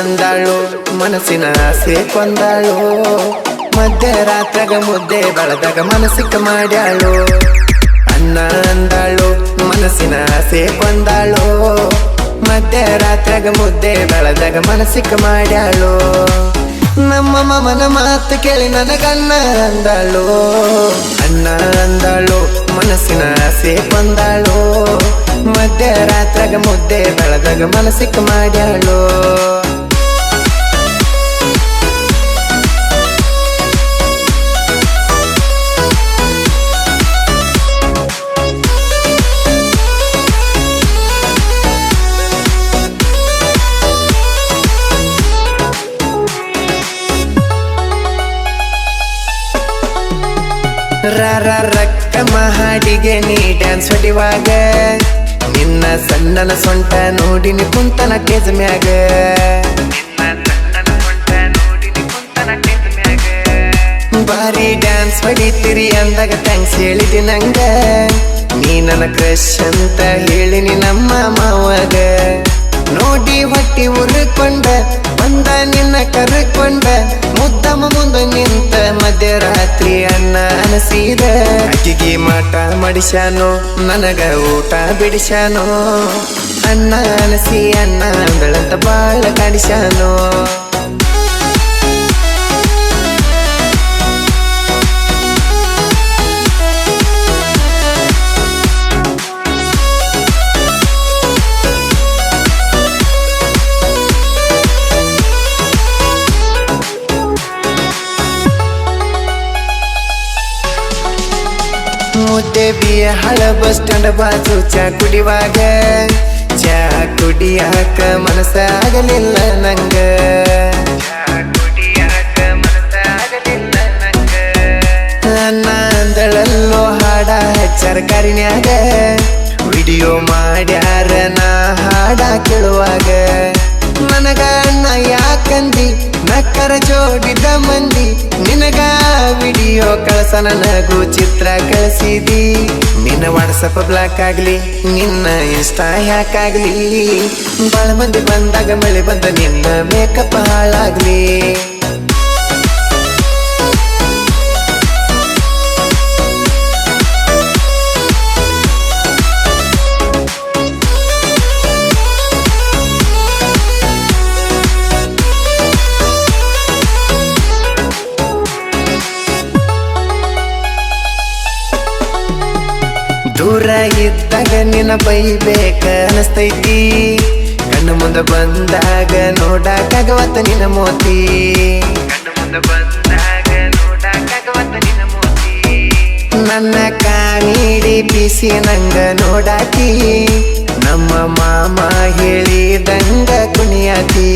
ಅಂದಾಳು ಮನಸ್ಸಿನ ಆಸೆ ಕೊಂದಾಳು ಮಧ್ಯರಾತ್ರಾಗ ಮುದ್ದೆ ಬೆಳದಾಗ ಮನಸ್ಸಿಕ್ಕ ಮಾಡ್ಯಾಳು ಅನ್ನ ಅಂದಾಳು ಮನಸ್ಸಿನ ಆಸೆ ಕೊಂದಾಳು ಮಧ್ಯರಾತ್ರಾಗ ಮುದ್ದೆ ಬೆಳದಾಗ ಮನಸ್ಸಿಕ್ಕ ಮಾಡ್ಯಾಳು ನಮ್ಮ ಮಾಮನ ಮಾತು ಕೇಳಿ ನನಗನ್ನ ಅಂದಾಳು ಅನ್ನ ಅಂದಾಳು ಮನಸ್ಸಿನ ಆಸೆ ಕೊಂದಾಳು ಮಧ್ಯರಾತ್ರಾಗ ಮುದ್ದೆ ಬೆಳದಾಗ ಮನಸ್ಸಿಕ್ಕ ಮಾಡ್ಯಾಳು ರಕ್ಕ ಮಹಾಡಿಗೆ ನೀ ಡ್ಯಾನ್ಸ್ ಹೊಡಿವಾಗ ನಿನ್ನ ಸಣ್ಣನ ಸೊಂಟ ನೋಡಿನಿ ಕುಂತನ ಟೇಜ್ ಮ್ಯಾಗ ಬಾರಿ ಡ್ಯಾನ್ಸ್ ಹೊಡಿತೀರಿ ಅಂದಾಗ ಥ್ಯಾಂಕ್ಸ್ ಹೇಳಿದಿ ನಂಗ ನೀ ನನ್ನ ಕ್ರಶ್ ಅಂತ ಹೇಳಿನಿ ನಮ್ಮ ಮಾವಾಗ ನೋಡಿ ಹೊಟ್ಟಿ ಉರ್ಕೊಂಡ ಬಂದ ನಿನ್ನ ಕರ್ಕೊಂಡ ಮುದ್ದಮ್ಮ ಮುಂದೆ ನಿಂತ ಮಧ್ಯರಾತ್ರಿ ಅನ್ನ ಅನಸಿದ ಅಕ್ಕಿಗೆ ಮಾಟ ಮಡಿಸ್ಯಾನೋ ನನಗ ಊಟ ಬಿಡಿಸ್ಯಾನೋ ಅನ್ನ ಅನಸಿ ಅನ್ನ ಅಂದಳಂತ ಬಾಳ ಕಾಡಿಸ್ಯಾನೋ ಮುದ್ದೆ ಬಿಯ ಹಳ ಬಸ್ ಸ್ಟ್ಯಾಂಡ್ ಬಾಜು ಚಾ ಕುಡಿವಾಗ ಚಾ ಕುಡಿಯಾಕ ಮನಸ್ಸಾಗಲಿಲ್ಲ ನಂಗ ಅನ್ನ ಅಂದಳಲ್ಲೋ ಹಾಡ ಹಚ್ಚಾರ ಕಾರಿನ್ಯಾಗ ವಿಡಿಯೋ ಮಾಡ್ಯಾರ ನಾ ಹಾಡ ಕೇಳುವಾಗ ನನಗ ಅಣ್ಣ ಯಾಕಂದಿ ನಕ್ಕರ ಜೋಡಿದ ಮಂದಿ ನಿನಗ ವಿಡಿಯೋ ಕಳಸ ನನಗೂ ಚಿತ್ರ ಕಳಿಸಿದಿ ನಿನ್ನ ವಾಟ್ಸಪ್ ಬ್ಲಾಕ್ ಆಗ್ಲಿ ನಿನ್ನ ಇನ್ಸ್ಟಾ ಯಾಕಾಗ್ಲಿ ಬಾಳ ಮಂದಿ ಬಂದಾಗ ಮಳೆ ಬಂದ ನಿನ್ನ ಮೇಕಪ್ ಹಾಳಾಗ್ಲಿ ದೂರ ಇದ್ದಾಗ ನಿನ್ನ ಬೈಬೇಕ ಅನಸ್ತೈತಿ ಕಣ್ಣು ಮುಂದೆ ಬಂದಾಗ ನೋಡಕ್ಕಾಗವತ್ತ ನಿನ್ನ ಮೋತಿ ನನ್ನ ಕಾಮಿಡಿ ಪಿಸಿ ನಂಗ ನೋಡಾತಿ ನಮ್ಮ ಮಾಮ ಹೇಳಿದಂಗ ಕುಣಿಯಾತಿ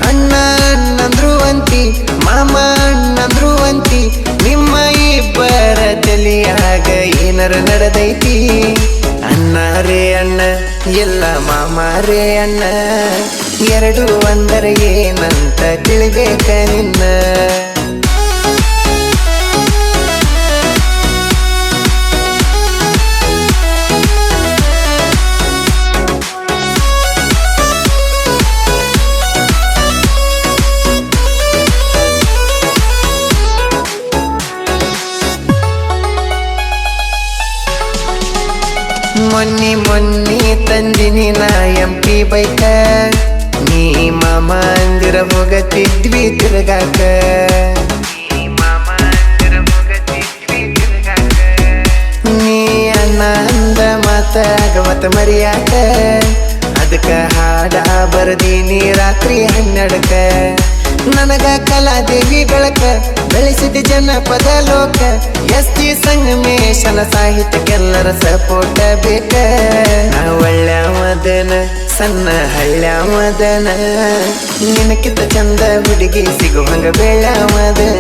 ಅಣ್ಣ ಅಣ್ಣಂದ್ರು ಅಂತಿ ಮಾಮ ಅಣ್ಣಂದ್ರು ಅಂತಿ ನಿಮ್ಮ ಇಬ್ಬರ ತಲಿಯಾಗ ಏನರ ನಡೆದೈತಿ ಅಣ್ಣ ರೇ ಅಣ್ಣ ಎಲ್ಲ ಮಾಮ ರೇ ಅಣ್ಣ ಎರಡು ಅಂದರೆ ಏನಂತ ತಿಳಿಬೇಕ ನಿನ್ನ ಮೊನ್ನಿ ತಂದಿನಿ ನಾ MP ಬೈಕ ನೀ ಮಾಮ ಅಂದಿರ ಹೋಗತಿದ್ವಿ ತಿರುಗಾಕ ನೀ ಅಣ್ಣ ಅಂದ ಮಾತ ಆಗವತ್ತ ಮರಿಯಾಕ ಅದಕ್ಕ ಹಾಡ ಬರದೀನಿ ರಾತ್ರಿ 12ಕ್ಕ ನನಗ ಕಲಾದೇವಿ ಬೆಳಕ ಬೆಳೆಸಿದ ಜನಪದ ಲೋಕ ಎಸ್ಟಿ ಸಂಗಮೇಶನ ಸಾಹಿತ್ಯಕ್ಕೆಲ್ಲರ ಸಪೋರ್ಟ ಬೇಕ ನಾ ಒಳ್ಳೆಯವದನ ಸಣ್ಣ ಹಳ್ಳ್ಯಾವದನ ನಿನಕ್ಕಿಂತ ಚಂದ ಹುಡುಗಿ ಸಿಗುವಂಗ ಬೆಳ್ಯಾವದನ